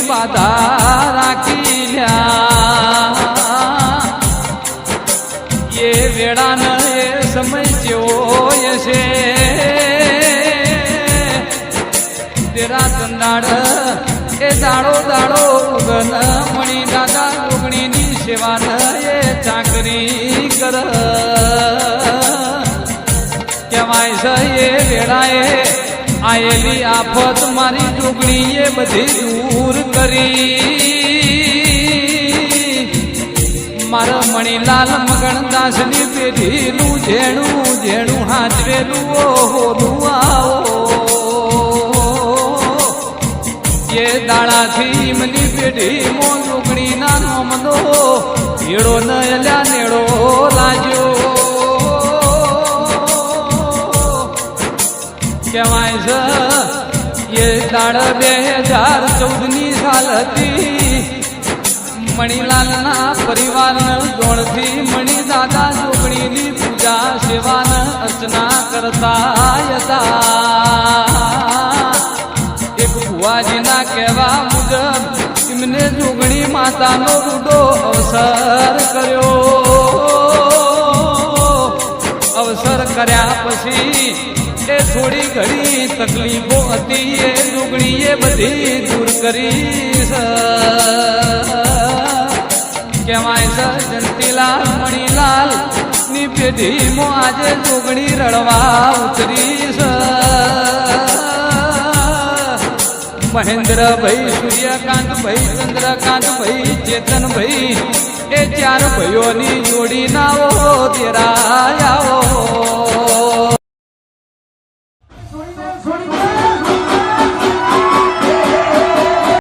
બાધા રાખી લ્યા એ વેળાન એ સમય જેવો છે તેરા તંદાડ એ દાડો દાડો ઉગન મણી દાદા જોગણીની સેવાન એ ચાકરી કર કહેવાય છે એ વેળાએ આયેલી આફત મારી જોગણીએ બધી દૂર કરી મારા મણીલાલ મગનદાસની પેઢીનું ઝેણું ઝેણું હાજવેલું હોલું આવો એ દાડાથી મની પેઢી મો જોગણીના નોમનો હેડો ન એલ્યા નેડો લાગ્યો કહેવાય છે એ દાડ 2014ની સાલ હતી મણીલાલના પરિવારને જોણથી મણી દાદા જોગણીની પૂજા સેવાન અર્ચના કરતા હતા એક ભુવાજીના કહેવા મુજબ એમને જોગણી માતાનો રૂડો અવસર કર્યો અવસર કર્યા પછી એ થોડી ઘણી તકલીફો હતી એ જોગણીએ બધી દૂર કરી કહેવાય છે જંતીલાલ મણીલાલ ની પેઢીમાં આજે જોગણી રડવા ઉતરી છે મહેન્દ્રભાઈ સૂર્યકાંતભાઈ ચંદ્રકાંતભાઈ ચેતનભાઈ એ 4 ભાઈઓની જોડી ના આવો તેરા આવો